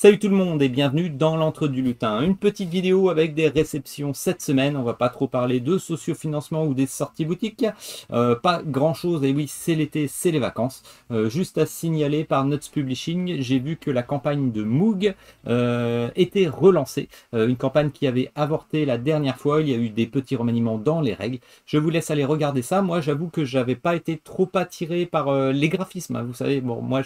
Salut tout le monde et bienvenue dans l'Entre du Lutin. Une petite vidéo avec des réceptions cette semaine. On va pas trop parler de sociofinancement ou des sorties boutiques. Pas grand chose, et oui, c'est l'été, c'est les vacances. Juste à signaler par Nuts Publishing, j'ai vu que la campagne de Moog était relancée. Une campagne qui avait avorté la dernière fois. Il y a eu des petits remaniements dans les règles. Je vous laisse aller regarder ça. Moi, j'avoue que j'avais pas été trop attiré par les graphismes. Vous savez, bon, moi,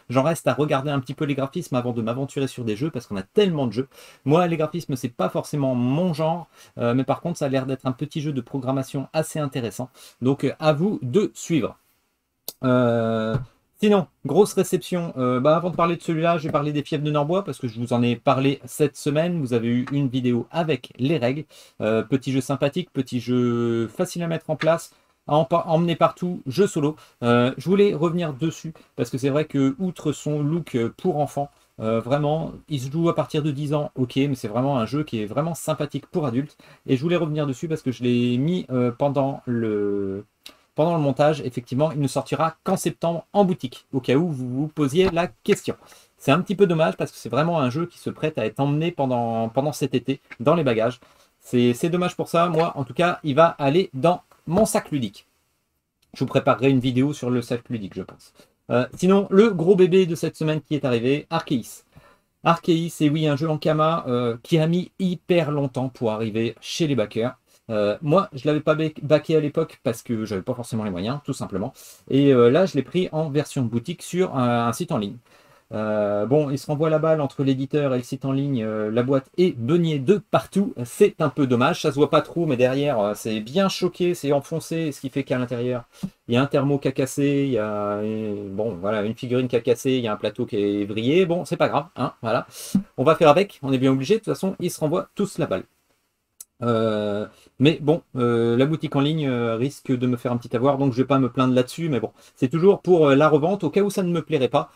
j'en reste à regarder un petit peu les graphismes avant de m'aventurer sur des jeux parce qu'on a tellement de jeux. Moi, les graphismes, c'est pas forcément mon genre, mais par contre, ça a l'air d'être un petit jeu de programmation assez intéressant. Donc, à vous de suivre. Sinon, grosse réception. Avant de parler de celui-là, je vais parler des fièvres de Norbois parce que je vous en ai parlé cette semaine. Vous avez eu une vidéo avec les règles. Petit jeu sympathique, petit jeu facile à mettre en place, à emmener partout, jeu solo. Je voulais revenir dessus parce que c'est vrai que, outre son look pour enfants, vraiment, il se joue à partir de 10 ans, ok, mais c'est vraiment un jeu qui est vraiment sympathique pour adultes. Et je voulais revenir dessus parce que je l'ai mis pendant le montage. Effectivement, il ne sortira qu'en septembre en boutique, au cas où vous vous posiez la question. C'est un petit peu dommage parce que c'est vraiment un jeu qui se prête à être emmené pendant cet été dans les bagages. C'est dommage pour ça. Moi, en tout cas, il va aller dans mon sac ludique. Je vous préparerai une vidéo sur le sac ludique, je pense. Sinon, le gros bébé de cette semaine qui est arrivé, Arceus. Arceus, c'est oui, un jeu en Kama qui a mis hyper longtemps pour arriver chez les backers. Moi, je ne l'avais pas backé à l'époque parce que j'avais pas forcément les moyens, tout simplement. Et là, je l'ai pris en version boutique sur un site en ligne. Bon, il se renvoie la balle entre l'éditeur et le site en ligne. La boîte est beignée de partout. C'est un peu dommage. Ça se voit pas trop, mais derrière, c'est bien choqué, c'est enfoncé. Ce qui fait qu'à l'intérieur, il y a un thermo qui a cassé. Il y a bon, voilà, une figurine qui a cassé. Il y a un plateau qui est vrillé. Bon, c'est pas grave, hein, voilà. On va faire avec. On est bien obligé. De toute façon, ils se renvoient tous la balle. Mais bon, la boutique en ligne risque de me faire un petit avoir, donc je vais pas me plaindre là-dessus. Mais bon, c'est toujours pour la revente au cas où ça ne me plairait pas.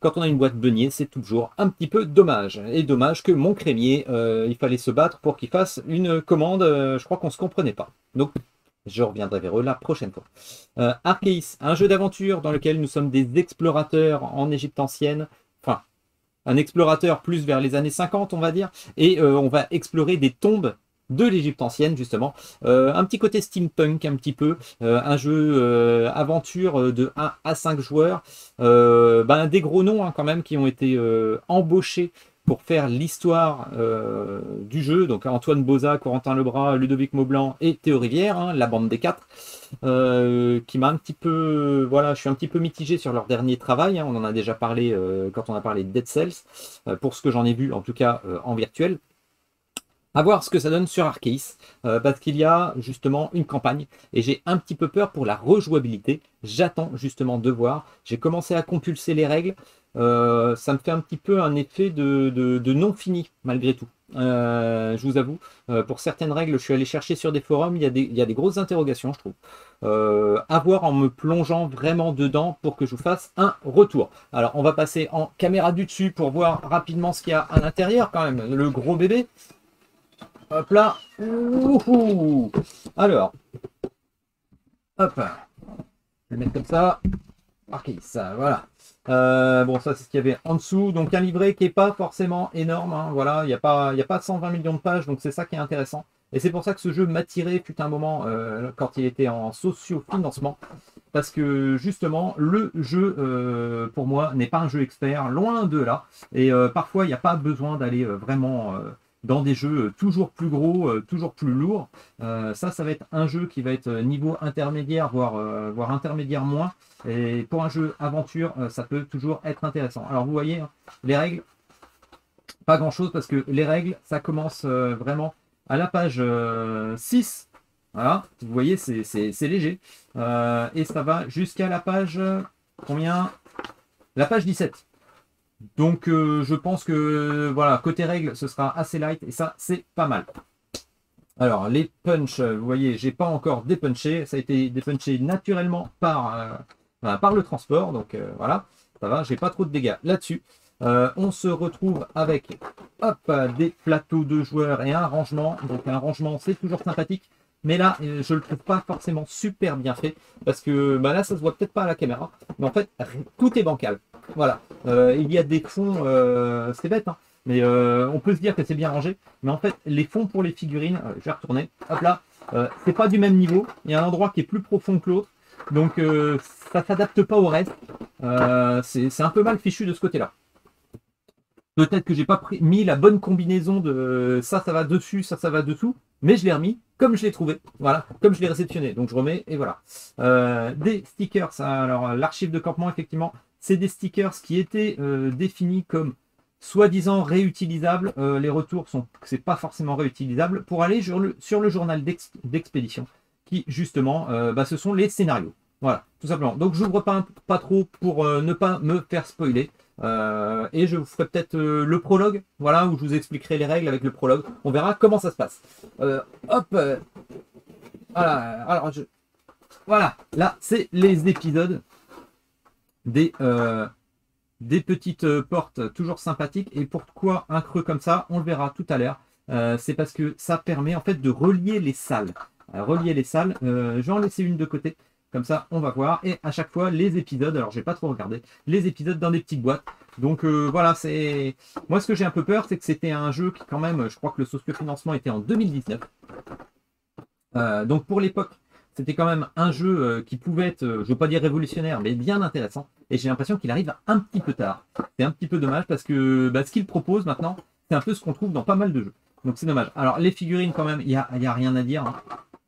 Quand on a une boîte beignée, c'est toujours un petit peu dommage. Et dommage que mon crémier, il fallait se battre pour qu'il fasse une commande. Je crois qu'on ne se comprenait pas. Donc, je reviendrai vers eux la prochaine fois. Arceus, un jeu d'aventure dans lequel nous sommes des explorateurs en Égypte ancienne. Enfin, un explorateur plus vers les années 50, on va dire. Et on va explorer des tombes de l'Égypte ancienne, justement. Un petit côté steampunk, un petit peu. Un jeu aventure de 1 à 5 joueurs. Des gros noms hein, quand même qui ont été embauchés pour faire l'histoire du jeu. Donc Antoine Boza, Corentin Lebras, Ludovic Maublanc et Théo Rivière, hein, la bande des quatre. Qui m'a un petit peu... Voilà, je suis un petit peu mitigé sur leur dernier travail. Hein. On en a déjà parlé quand on a parlé de Dead Cells. Pour ce que j'en ai vu, en tout cas en virtuel. À voir ce que ça donne sur Arceus, parce qu'il y a justement une campagne, et j'ai un petit peu peur pour la rejouabilité. J'attends justement de voir. J'ai commencé à compulser les règles. Ça me fait un petit peu un effet de non fini, malgré tout. Je vous avoue, pour certaines règles, je suis allé chercher sur des forums, il y a des grosses interrogations, je trouve. À voir en me plongeant vraiment dedans pour que je vous fasse un retour. Alors, on va passer en caméra du dessus pour voir rapidement ce qu'il y a à l'intérieur, quand même, le gros bébé. Hop là. Ouhou. Alors. Hop. Je vais le mettre comme ça. Ok, ça, voilà. Bon, ça, c'est ce qu'il y avait en dessous. Donc, un livret qui n'est pas forcément énorme. Hein, voilà, il n'y a pas 120 millions de pages. Donc, c'est ça qui est intéressant. Et c'est pour ça que ce jeu m'attirait fut un moment quand il était en socio-financement. Parce que, justement, le jeu, pour moi, n'est pas un jeu expert. Loin de là. Et parfois, il n'y a pas besoin d'aller vraiment... dans des jeux toujours plus gros, toujours plus lourds. Ça va être un jeu qui va être niveau intermédiaire, voire intermédiaire moins. Et pour un jeu aventure, ça peut toujours être intéressant. Alors vous voyez, hein, les règles, pas grand chose parce que les règles, ça commence vraiment à la page 6. Voilà, vous voyez, c'est léger. Et ça va jusqu'à la page, combien? La page 17. Donc je pense que voilà, côté règles, ce sera assez light et ça, c'est pas mal. Alors les punch, vous voyez, j'ai pas encore dépunché. Ça a été dépunché naturellement par le transport. Donc voilà, ça va, j'ai pas trop de dégâts là-dessus. On se retrouve avec hop, des plateaux de joueurs et un rangement. Donc un rangement, c'est toujours sympathique. Mais là, je le trouve pas forcément super bien fait. Parce que là, ça se voit peut-être pas à la caméra. Mais en fait, tout est bancal. Voilà. Il y a des fonds, c'est bête, hein, mais on peut se dire que c'est bien rangé. Mais en fait, les fonds pour les figurines, je vais retourner, hop là, c'est pas du même niveau. Il y a un endroit qui est plus profond que l'autre. Donc ça s'adapte pas au reste. C'est un peu mal fichu de ce côté-là. Peut-être que j'ai pas mis la bonne combinaison de ça va dessus, ça va dessous, mais je l'ai remis comme je l'ai trouvé, voilà, comme je l'ai réceptionné. Donc je remets et voilà. Des stickers, alors l'archive de campement, effectivement, c'est des stickers qui étaient définis comme soi-disant réutilisables. Les retours sont que c'est pas forcément réutilisable pour aller sur le journal d'expédition, qui justement, ce sont les scénarios. Voilà, tout simplement. Donc j'ouvre pas trop pour ne pas me faire spoiler. Et je vous ferai peut-être le prologue, voilà, où je vous expliquerai les règles avec le prologue. On verra comment ça se passe. Hop, voilà. Alors, voilà, là, c'est les épisodes des petites portes toujours sympathiques. Et pourquoi un creux comme ça? On le verra tout à l'heure. C'est parce que ça permet en fait de relier les salles. Relier les salles. Je vais en laisser une de côté. Comme ça, on va voir. Et à chaque fois, les épisodes, alors j'ai pas trop regardé, les épisodes dans des petites boîtes. Donc voilà, c'est. Moi, ce que j'ai un peu peur, c'est que c'était un jeu qui, quand même, je crois que le socio-financement était en 2019. Donc pour l'époque, c'était quand même un jeu qui pouvait être, je ne veux pas dire révolutionnaire, mais bien intéressant. Et j'ai l'impression qu'il arrive un petit peu tard. C'est un petit peu dommage parce que ce qu'il propose maintenant, c'est un peu ce qu'on trouve dans pas mal de jeux. Donc c'est dommage. Alors les figurines, quand même, il y a rien à dire, hein.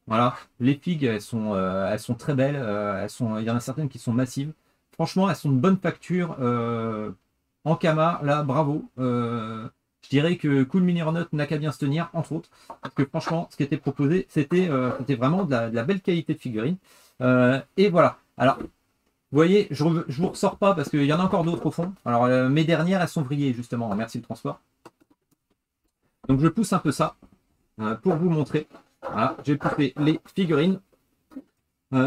Voilà, les figues, elles sont très belles. Il y en a certaines qui sont massives. Franchement, elles sont de bonne facture. En Kama, là, bravo. Je dirais que Cool Mini Runner n'a qu'à bien se tenir, entre autres. Parce que franchement, ce qui était proposé, c'était vraiment de la belle qualité de figurine. Et voilà. Alors, vous voyez, je ne vous ressors pas parce qu'il y en a encore d'autres au fond. Alors, mes dernières, elles sont vrillées, justement. Merci le transport. Donc, je pousse un peu ça pour vous montrer. Voilà, j'ai poussé les figurines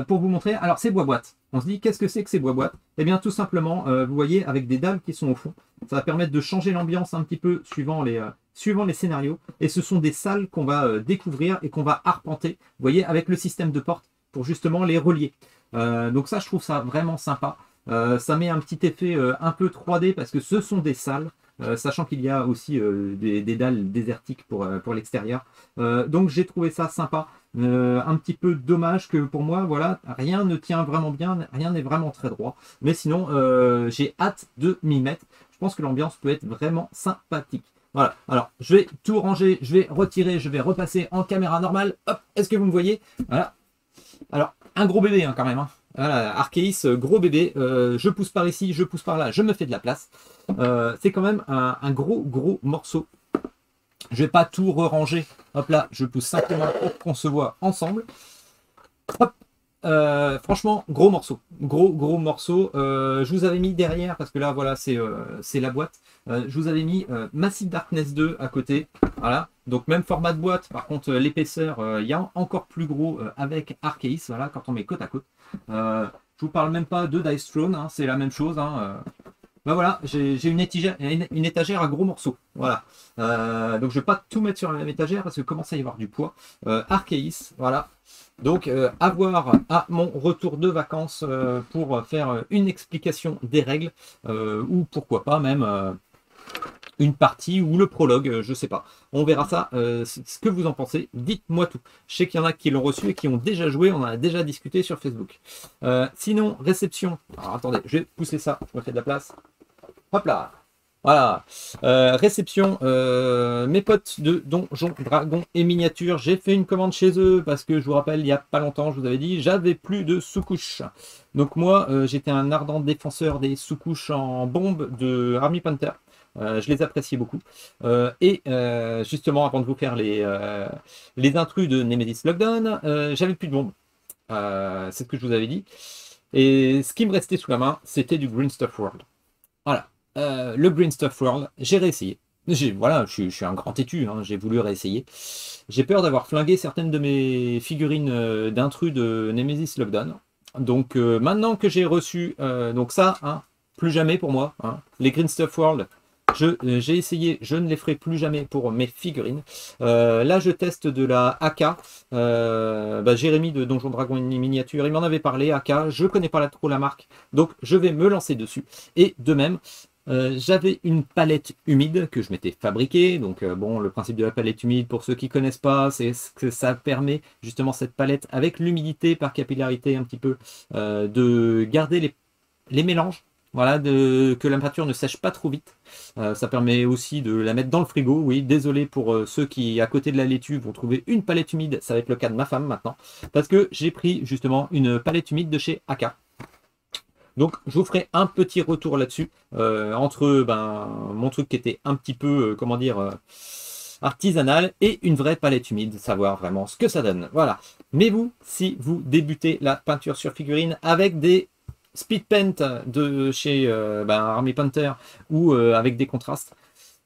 pour vous montrer. Alors, c'est bois-boîte. On se dit, qu'est-ce que c'est que ces bois-boîtes? Eh bien, tout simplement, vous voyez, avec des dalles qui sont au fond, ça va permettre de changer l'ambiance un petit peu suivant les scénarios. Et ce sont des salles qu'on va découvrir et qu'on va arpenter, vous voyez, avec le système de porte pour justement les relier. Donc ça, je trouve ça vraiment sympa. Ça met un petit effet un peu 3D parce que ce sont des salles. Sachant qu'il y a aussi des dalles désertiques pour l'extérieur. Donc j'ai trouvé ça sympa. Un petit peu dommage que pour moi, voilà, rien ne tient vraiment bien, rien n'est vraiment très droit. Mais sinon, j'ai hâte de m'y mettre. Je pense que l'ambiance peut être vraiment sympathique. Voilà, alors je vais tout ranger, je vais retirer, je vais repasser en caméra normale. Hop, est-ce que vous me voyez? Voilà. Alors, un gros bébé quand même, hein. Voilà, Arceus, gros bébé, je pousse par ici, je pousse par là, je me fais de la place. C'est quand même un gros morceau. Je vais pas tout ranger. Hop là, je pousse simplement pour qu'on se voit ensemble. Hop. Franchement, gros morceau. Gros morceau. Je vous avais mis derrière, parce que là, voilà, c'est la boîte. Je vous avais mis Massive Darkness 2 à côté. Voilà. Donc, même format de boîte. Par contre, l'épaisseur, il y a encore plus gros avec Arceus. Voilà, quand on met côte à côte. Je vous parle même pas de Dice Throne. Hein, c'est la même chose. Hein, voilà, j'ai une étagère à gros morceaux. Voilà. Donc je vais pas tout mettre sur la même étagère parce que commence à y avoir du poids. Arceus, voilà. Donc avoir à mon retour de vacances pour faire une explication des règles ou pourquoi pas même une partie ou le prologue, je sais pas. On verra ça, ce que vous en pensez. Dites-moi tout. Je sais qu'il y en a qui l'ont reçu et qui ont déjà joué, on en a déjà discuté sur Facebook. Sinon, réception. Alors attendez, je vais pousser ça, je me fais de la place. Hop là. Voilà. Réception. Mes potes de Donjons, Dragons et Miniatures. J'ai fait une commande chez eux parce que je vous rappelle, il n'y a pas longtemps, je vous avais dit, j'avais plus de sous-couches. Donc moi, j'étais un ardent défenseur des sous-couches en bombe de Army Panther. Je les appréciais beaucoup. Et justement, avant de vous faire les intrus de Nemesis Lockdown, j'avais plus de bombes. C'est ce que je vous avais dit. Et ce qui me restait sous la main, c'était du Green Stuff World. Voilà. Le Green Stuff World, j'ai réessayé. Voilà, je suis un grand têtu, hein, j'ai voulu réessayer. J'ai peur d'avoir flingué certaines de mes figurines d'intrus de Nemesis Lockdown. Donc maintenant que j'ai reçu, donc ça, hein, plus jamais pour moi. Hein, les Green Stuff World, J'ai essayé, je ne les ferai plus jamais pour mes figurines. Là, je teste de la AK. Jérémy de Donjon Dragon Miniature, il m'en avait parlé, AK. Je connais pas trop la marque, donc je vais me lancer dessus. Et de même, j'avais une palette humide que je m'étais fabriquée. Donc bon, le principe de la palette humide, pour ceux qui connaissent pas, c'est que ça permet justement cette palette avec l'humidité par capillarité un petit peu de garder les mélanges. Voilà, que la peinture ne sèche pas trop vite. Ça permet aussi de la mettre dans le frigo. Oui, désolé pour ceux qui, à côté de la laitue, vont trouver une palette humide. Ça va être le cas de ma femme maintenant. Parce que j'ai pris justement une palette humide de chez AK. Donc, je vous ferai un petit retour là-dessus. Entre mon truc qui était un petit peu, comment dire, artisanal et une vraie palette humide. Savoir vraiment ce que ça donne. Voilà. Mais vous, si vous débutez la peinture sur figurine avec des speed paint de chez Army Painter ou avec des contrastes,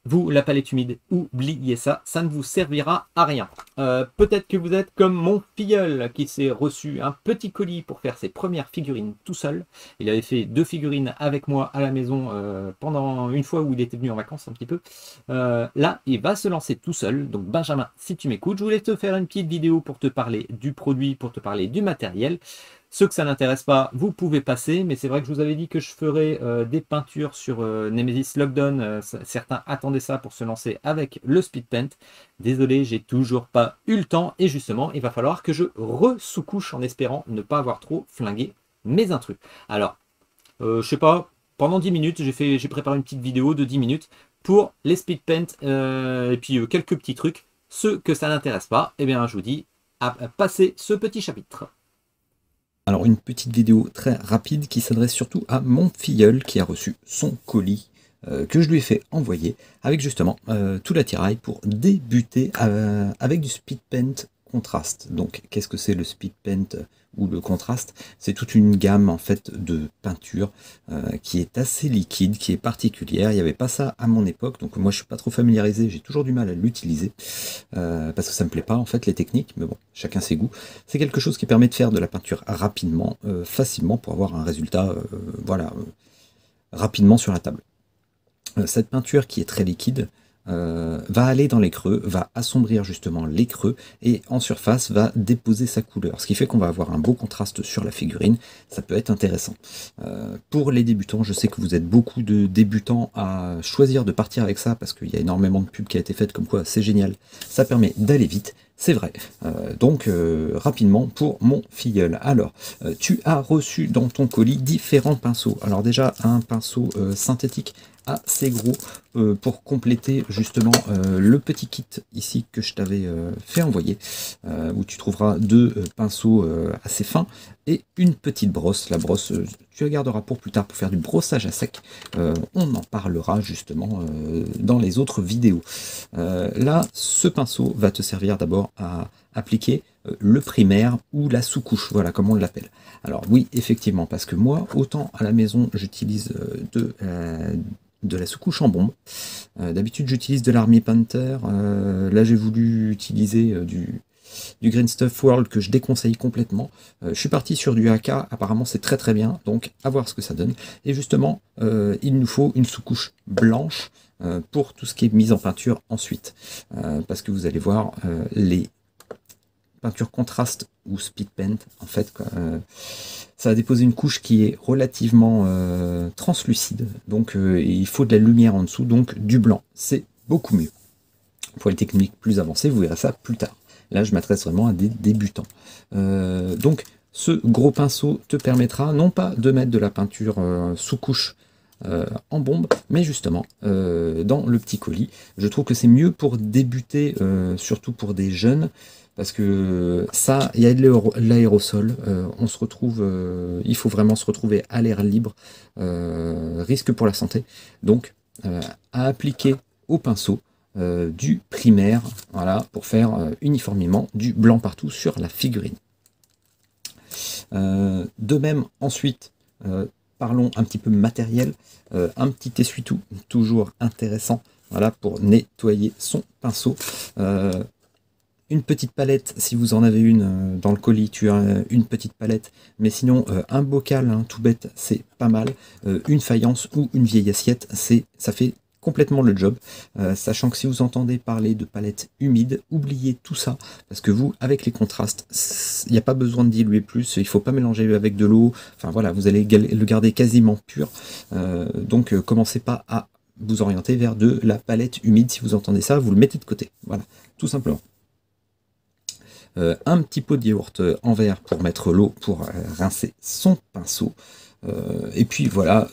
vous, la palette humide, oubliez ça, ça ne vous servira à rien. Peut-être que vous êtes comme mon filleul qui s'est reçu un petit colis pour faire ses premières figurines tout seul. Il avait fait 2 figurines avec moi à la maison pendant une fois où il était venu en vacances un petit peu. Là, il va se lancer tout seul. Donc Benjamin, si tu m'écoutes, je voulais te faire une petite vidéo pour te parler du produit, pour te parler du matériel. Ceux que ça n'intéresse pas, vous pouvez passer, mais c'est vrai que je vous avais dit que je ferais des peintures sur Nemesis Lockdown. Certains attendaient ça pour se lancer avec le speed paint. Désolé, j'ai toujours pas eu le temps et justement, il va falloir que je re-sous-couche en espérant ne pas avoir trop flingué mes intrus. Alors, je sais pas, pendant 10 minutes, j'ai préparé une petite vidéo de 10 minutes pour les speed paint et puis quelques petits trucs. Ceux que ça n'intéresse pas, eh bien, je vous dis à passer ce petit chapitre. Alors une petite vidéo très rapide qui s'adresse surtout à mon filleul qui a reçu son colis que je lui ai fait envoyer avec justement tout l'attirail pour débuter avec du speed paint contraste. Donc qu'est-ce que c'est le speed paint ou le contraste? C'est toute une gamme en fait de peinture qui est assez liquide, qui est particulière. Il n'y avait pas ça à mon époque, donc moi je suis pas trop familiarisé, j'ai toujours du mal à l'utiliser parce que ça me plaît pas en fait les techniques, mais bon, chacun ses goûts. C'est quelque chose qui permet de faire de la peinture rapidement, facilement pour avoir un résultat rapidement sur la table. Cette peinture qui est très liquide va aller dans les creux, va assombrir justement les creux et en surface va déposer sa couleur. Ce qui fait qu'on va avoir un beau contraste sur la figurine, ça peut être intéressant. Pour les débutants, je sais que vous êtes beaucoup de débutants à choisir de partir avec ça parce qu'il y a énormément de pubs qui a été faite comme quoi c'est génial, ça permet d'aller vite. C'est vrai. Donc, rapidement, pour mon filleul. Alors, tu as reçu dans ton colis différents pinceaux. Alors déjà, un pinceau synthétique assez gros pour compléter justement le petit kit ici que je t'avais fait envoyer, où tu trouveras 2 pinceaux assez fins et une petite brosse. La brosse, tu la garderas pour plus tard pour faire du brossage à sec. On en parlera justement dans les autres vidéos. Là, ce pinceau va te servir d'abord à appliquer le primaire ou la sous-couche, voilà comme on l'appelle. Alors oui, effectivement, parce que moi, autant à la maison, j'utilise de la sous-couche en bombe. D'habitude, j'utilise de l'Army Painter. Là, j'ai voulu utiliser du Green Stuff World que je déconseille complètement. Je suis parti sur du AK. Apparemment, c'est très très bien. Donc, à voir ce que ça donne. Et justement, il nous faut une sous-couche blanche pour tout ce qui est mise en peinture ensuite. Parce que vous allez voir, les peintures contraste ou speed paint, en fait, ça va déposer une couche qui est relativement translucide, donc il faut de la lumière en dessous, donc du blanc, c'est beaucoup mieux. Pour les techniques plus avancées, vous verrez ça plus tard. Là, je m'adresse vraiment à des débutants. Donc, ce gros pinceau te permettra non pas de mettre de la peinture sous couche en bombe, mais justement dans le petit colis. Je trouve que c'est mieux pour débuter, surtout pour des jeunes, parce que ça, il y a de l'aérosol, on se retrouve, il faut vraiment se retrouver à l'air libre, risque pour la santé, donc à appliquer au pinceau du primaire, voilà, pour faire uniformément du blanc partout sur la figurine. De même, ensuite, parlons un petit peu matériel, un petit essuie-tout, toujours intéressant, voilà, pour nettoyer son pinceau. Une petite palette, si vous en avez une dans le colis, tu as une petite palette, mais sinon un bocal, hein, tout bête, c'est pas mal. Une faïence ou une vieille assiette, ça fait complètement le job, sachant que si vous entendez parler de palettes humides, oubliez tout ça, parce que vous, avec les contrastes, il n'y a pas besoin de diluer plus, il ne faut pas mélanger avec de l'eau, enfin voilà, vous allez le garder quasiment pur, donc commencez pas à vous orienter vers de la palette humide. Si vous entendez ça, vous le mettez de côté, voilà, tout simplement. Un petit pot de yaourt en verre pour mettre l'eau pour rincer son pinceau, et puis voilà.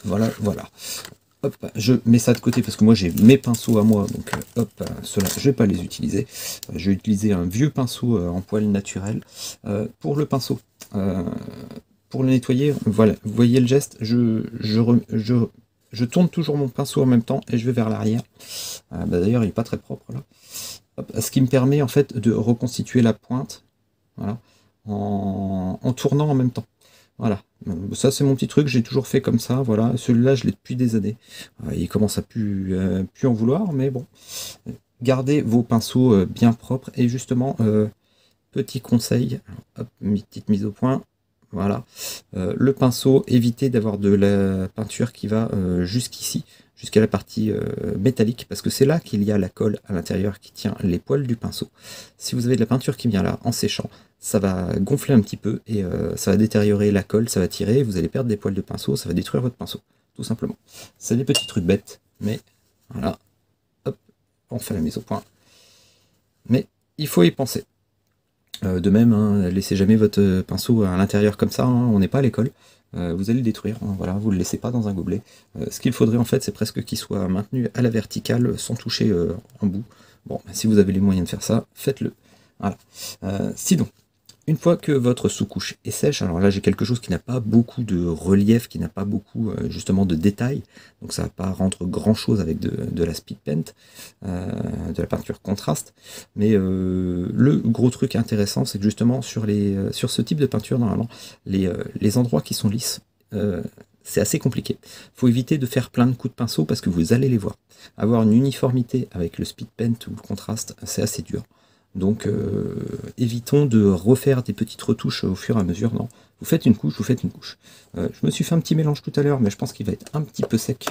Hop, je mets ça de côté parce que moi j'ai mes pinceaux à moi, donc hop, ceux-là je vais pas les utiliser. Je vais utiliser un vieux pinceau en poil naturel. Pour le pinceau, pour le nettoyer, voilà, vous voyez le geste, je tourne toujours mon pinceau en même temps et je vais vers l'arrière. D'ailleurs il n'est pas très propre là. Hop, ce qui me permet en fait de reconstituer la pointe, voilà, en tournant en même temps. Voilà, ça c'est mon petit truc, j'ai toujours fait comme ça, voilà, celui-là je l'ai depuis des années. Il commence à plus en vouloir, mais bon. Gardez vos pinceaux bien propres, et justement, petit conseil, hop, petite mise au point, voilà. Le pinceau, évitez d'avoir de la peinture qui va jusqu'ici, jusqu'à la partie métallique, parce que c'est là qu'il y a la colle à l'intérieur qui tient les poils du pinceau. Si vous avez de la peinture qui vient là, en séchant, ça va gonfler un petit peu, et ça va détériorer la colle, ça va tirer, vous allez perdre des poils de pinceau, ça va détruire votre pinceau, tout simplement. C'est des petits trucs bêtes, mais voilà, hop, on fait la mise au point. Mais il faut y penser. De même, hein, laissez jamais votre pinceau à l'intérieur comme ça, hein, on n'est pas à l'école. Vous allez le détruire, hein, voilà, vous ne le laissez pas dans un gobelet. Ce qu'il faudrait en fait, c'est presque qu'il soit maintenu à la verticale sans toucher en bout. Bon, si vous avez les moyens de faire ça, faites-le. Voilà. Sinon, une fois que votre sous-couche est sèche, alors là j'ai quelque chose qui n'a pas beaucoup de relief, qui n'a pas beaucoup justement de détails, donc ça ne va pas rendre grand chose avec de la speed paint, de la peinture contraste, mais le gros truc intéressant c'est que justement sur ce type de peinture, normalement, les endroits qui sont lisses, c'est assez compliqué. Il faut éviter de faire plein de coups de pinceau parce que vous allez les voir. Avoir une uniformité avec le speed paint ou le contraste, c'est assez dur. Donc évitons de refaire des petites retouches au fur et à mesure. Non, vous faites une couche, vous faites une couche. Je me suis fait un petit mélange tout à l'heure, mais je pense qu'il va être un petit peu sec.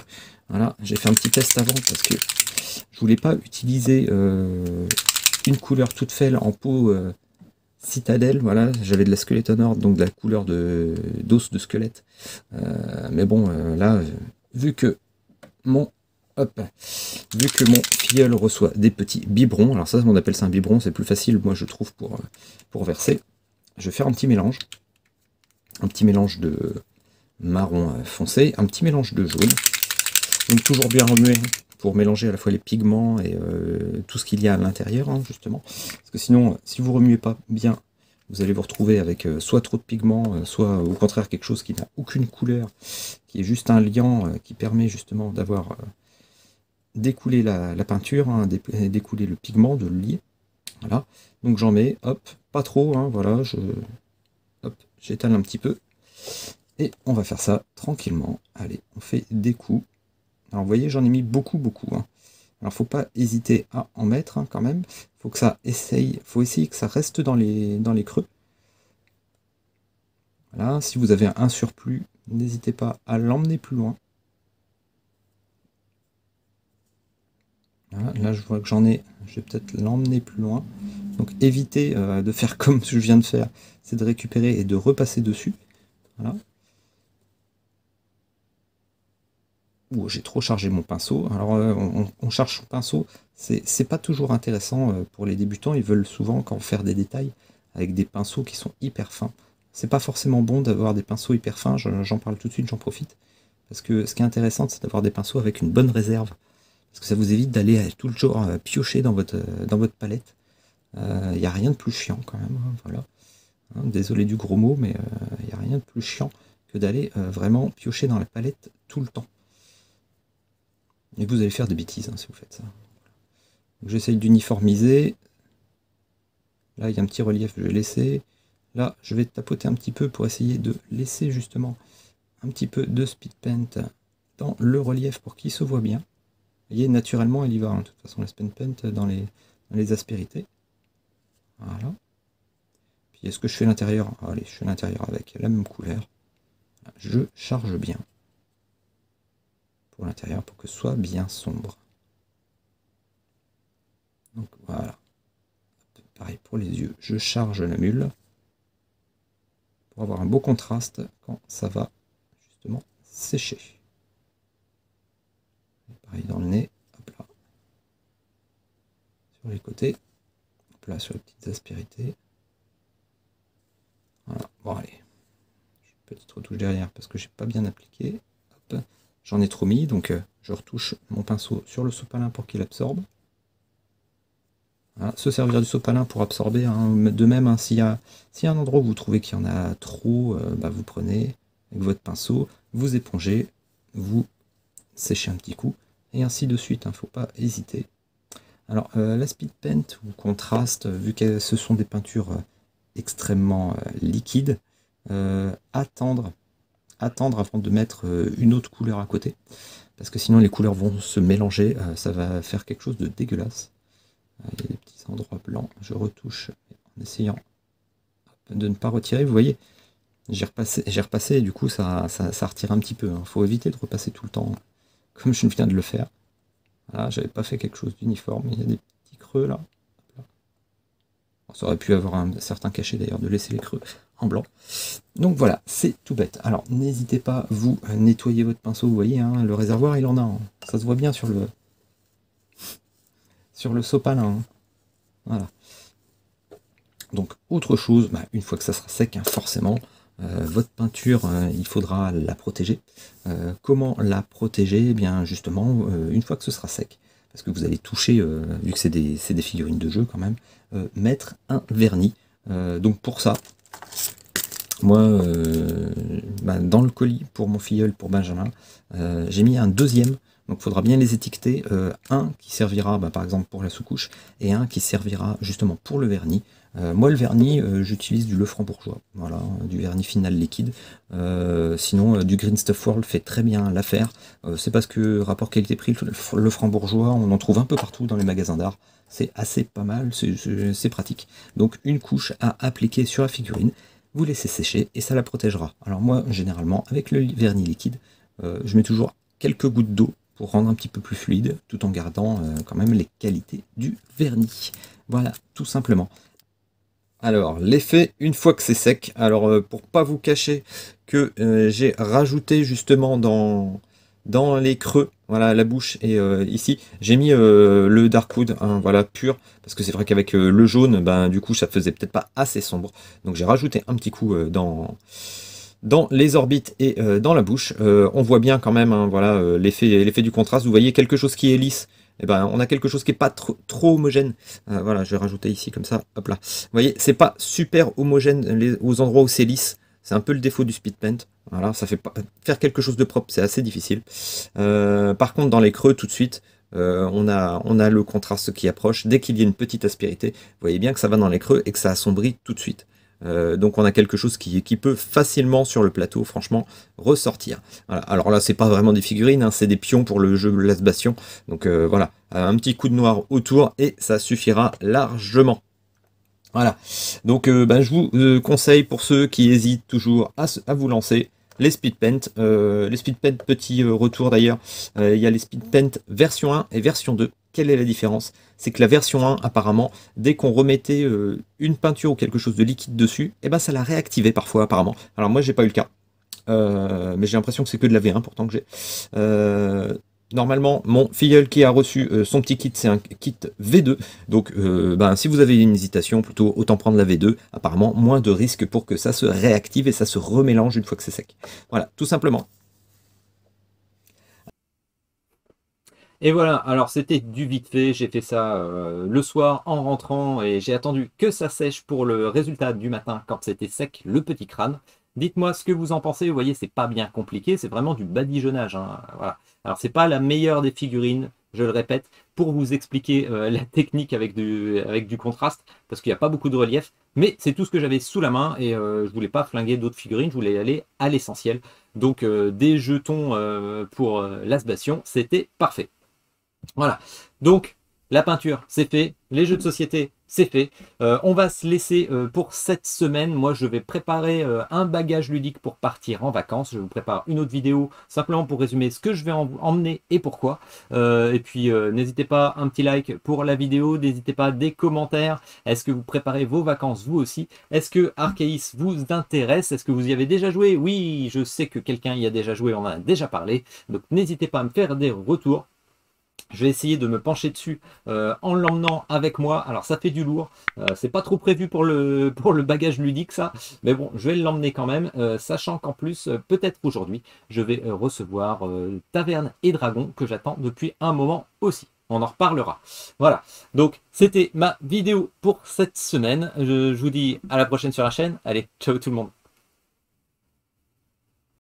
Voilà, j'ai fait un petit test avant parce que je voulais pas utiliser une couleur toute faite en peau citadelle. Voilà, j'avais de la Skeleton Horde, donc de la couleur d'os de squelette. Mais bon, là, vu que mon filleul reçoit des petits biberons, alors ça on appelle ça un biberon, c'est plus facile moi je trouve pour verser, je vais faire un petit mélange de marron foncé, un petit mélange de jaune, donc toujours bien remuer pour mélanger à la fois les pigments et tout ce qu'il y a à l'intérieur, hein, justement, parce que sinon si vous remuez pas bien, vous allez vous retrouver avec soit trop de pigments, soit au contraire quelque chose qui n'a aucune couleur, qui est juste un liant qui permet justement d'avoir découler la peinture, hein, découler le pigment, de le lier. Voilà. Donc j'en mets, hop, pas trop, hein, voilà, j'étale un petit peu. Et on va faire ça tranquillement. Allez, on fait des coups. Alors vous voyez, j'en ai mis beaucoup. Hein. Alors faut pas hésiter à en mettre hein, quand même. Faut essayer que ça reste dans les creux. Voilà, si vous avez un surplus, n'hésitez pas à l'emmener plus loin. Voilà, là je vois que je vais peut-être l'emmener plus loin. Donc évitez de faire comme je viens de faire, c'est de récupérer et de repasser dessus. Voilà. Ouh, j'ai trop chargé mon pinceau. Alors on charge son pinceau, c'est pas toujours intéressant pour les débutants, ils veulent souvent quand faire des détails avec des pinceaux qui sont hyper fins. C'est pas forcément bon d'avoir des pinceaux hyper fins, j'en parle tout de suite, j'en profite. Parce que ce qui est intéressant, c'est d'avoir des pinceaux avec une bonne réserve. Parce que ça vous évite d'aller tout le jour piocher dans votre palette. Il n'y a rien de plus chiant quand même. Hein, voilà. Hein, désolé du gros mot, mais il n'y a rien de plus chiant que d'aller vraiment piocher dans la palette tout le temps. Et vous allez faire des bêtises hein, si vous faites ça. J'essaye d'uniformiser. Là, il y a un petit relief que je vais laisser. Là, je vais tapoter un petit peu pour essayer de laisser justement un petit peu de speed paint dans le relief pour qu'il se voit bien. Vous voyez, naturellement, elle y va. Hein. De toute façon, la speed paint dans les aspérités. Voilà. Puis, est-ce que je fais l'intérieur? Allez, je fais l'intérieur avec la même couleur. Je charge bien pour l'intérieur pour que ce soit bien sombre. Donc voilà. Pareil pour les yeux, je charge la mule pour avoir un beau contraste quand ça va justement sécher. Pareil dans le nez, hop là. Sur les côtés, hop là sur les petites aspérités. Voilà, bon allez. Petite retouche derrière parce que j'ai pas bien appliqué. J'en ai trop mis, donc je retouche mon pinceau sur le sopalin pour qu'il absorbe. Voilà, se servir du sopalin pour absorber, hein. De même, hein, s'il y a un endroit où vous trouvez qu'il y en a trop, vous prenez avec votre pinceau, vous épongez, vous séchez un petit coup, et ainsi de suite, il ne faut pas hésiter. Alors, la speed paint ou contraste, vu que ce sont des peintures extrêmement liquides, attendre avant de mettre une autre couleur à côté, parce que sinon les couleurs vont se mélanger, ça va faire quelque chose de dégueulasse. Il y a des petits endroits blancs, je retouche en essayant de ne pas retirer. Vous voyez, j'ai repassé et du coup ça retire un petit peu. Il faut éviter de repasser tout le temps comme je viens de le faire. Voilà, j'avais pas fait quelque chose d'uniforme, il y a des petits creux là. Ça aurait pu avoir un certain cachet d'ailleurs de laisser les creux en blanc. Donc voilà, c'est tout bête. Alors n'hésitez pas, vous nettoyez votre pinceau, vous voyez, hein, le réservoir il en a, hein. Ça se voit bien sur le sopalin. Hein. Voilà. Donc autre chose, une fois que ça sera sec, hein, forcément, votre peinture, il faudra la protéger. Comment la protéger? Eh bien justement, une fois que ce sera sec, parce que vous allez toucher, vu que c'est des figurines de jeu quand même, mettre un vernis. Donc pour ça, moi, dans le colis pour mon filleul, pour Benjamin, j'ai mis un deuxième. Donc il faudra bien les étiqueter, un qui servira par exemple pour la sous-couche, et un qui servira justement pour le vernis. Moi le vernis, j'utilise du Lefranc-Bourgeois, voilà, du vernis final liquide. Sinon du Green Stuff World fait très bien l'affaire. C'est parce que rapport qualité-prix, le Lefranc-Bourgeois, on en trouve un peu partout dans les magasins d'art. C'est assez pas mal, c'est pratique. Donc une couche à appliquer sur la figurine, vous laissez sécher et ça la protégera. Alors moi généralement avec le vernis liquide, je mets toujours quelques gouttes d'eau pour rendre un petit peu plus fluide, tout en gardant quand même les qualités du vernis. Voilà, tout simplement. Alors, l'effet, une fois que c'est sec, alors pour pas vous cacher que j'ai rajouté justement dans les creux, voilà, la bouche et ici, j'ai mis le Darkwood, hein, voilà, pur, parce que c'est vrai qu'avec le jaune, du coup, ça faisait peut-être pas assez sombre. Donc j'ai rajouté un petit coup dans les orbites et dans la bouche. On voit bien quand même, hein, voilà, l'effet du contraste. Vous voyez quelque chose qui est lisse, et on a quelque chose qui est pas trop homogène. Voilà, je vais rajouter ici comme ça, hop là. Vous voyez, c'est pas super homogène aux endroits où c'est lisse. C'est un peu le défaut du speed paint. Voilà, ça fait pas faire quelque chose de propre, c'est assez difficile. Par contre, dans les creux, tout de suite, on a le contraste qui approche. Dès qu'il y a une petite aspérité, vous voyez bien que ça va dans les creux et que ça assombrit tout de suite. Donc on a quelque chose qui peut facilement sur le plateau, franchement, ressortir. Voilà. Alors là, c'est pas vraiment des figurines, hein, c'est des pions pour le jeu Last Bastion. Donc voilà, un petit coup de noir autour et ça suffira largement. Voilà, donc je vous conseille pour ceux qui hésitent toujours à vous lancer, les speed paint. Les speed paint, petit retour d'ailleurs, il y a les speed paint version 1 et version 2. Quelle est la différence? C'est que la version 1, apparemment, dès qu'on remettait une peinture ou quelque chose de liquide dessus, ça la réactivait parfois, apparemment. Alors moi, j'ai pas eu le cas. Mais j'ai l'impression que c'est que de la V1 pourtant que j'ai. Normalement, mon filleul qui a reçu son petit kit, c'est un kit V2. Donc, si vous avez une hésitation, plutôt autant prendre la V2. Apparemment, moins de risques pour que ça se réactive et ça se remélange une fois que c'est sec. Voilà, tout simplement. Et voilà, alors c'était du vite fait, j'ai fait ça le soir en rentrant et j'ai attendu que ça sèche pour le résultat du matin quand c'était sec, le petit crâne. Dites-moi ce que vous en pensez, vous voyez, c'est pas bien compliqué, c'est vraiment du badigeonnage. Hein, voilà. Alors c'est pas la meilleure des figurines, je le répète, pour vous expliquer la technique avec du contraste, parce qu'il n'y a pas beaucoup de relief, mais c'est tout ce que j'avais sous la main et je voulais pas flinguer d'autres figurines, je voulais aller à l'essentiel. Donc des jetons pour l'asbation, c'était parfait. Voilà, donc la peinture, c'est fait. Les jeux de société, c'est fait. On va se laisser pour cette semaine. Moi, je vais préparer un bagage ludique pour partir en vacances. Je vous prépare une autre vidéo simplement pour résumer ce que je vais emmener et pourquoi. Et puis, n'hésitez pas, un petit like pour la vidéo. N'hésitez pas, des commentaires. Est-ce que vous préparez vos vacances vous aussi? Est-ce que Arceus vous intéresse? Est-ce que vous y avez déjà joué? Oui, je sais que quelqu'un y a déjà joué, on en a déjà parlé. Donc, n'hésitez pas à me faire des retours. Je vais essayer de me pencher dessus en l'emmenant avec moi. Alors ça fait du lourd, c'est pas trop prévu pour le bagage ludique ça, mais bon, je vais l'emmener quand même, sachant qu'en plus, peut-être aujourd'hui, je vais recevoir Taverne et Dragon que j'attends depuis un moment aussi. On en reparlera. Voilà, donc c'était ma vidéo pour cette semaine. Je vous dis à la prochaine sur la chaîne. Allez, ciao tout le monde.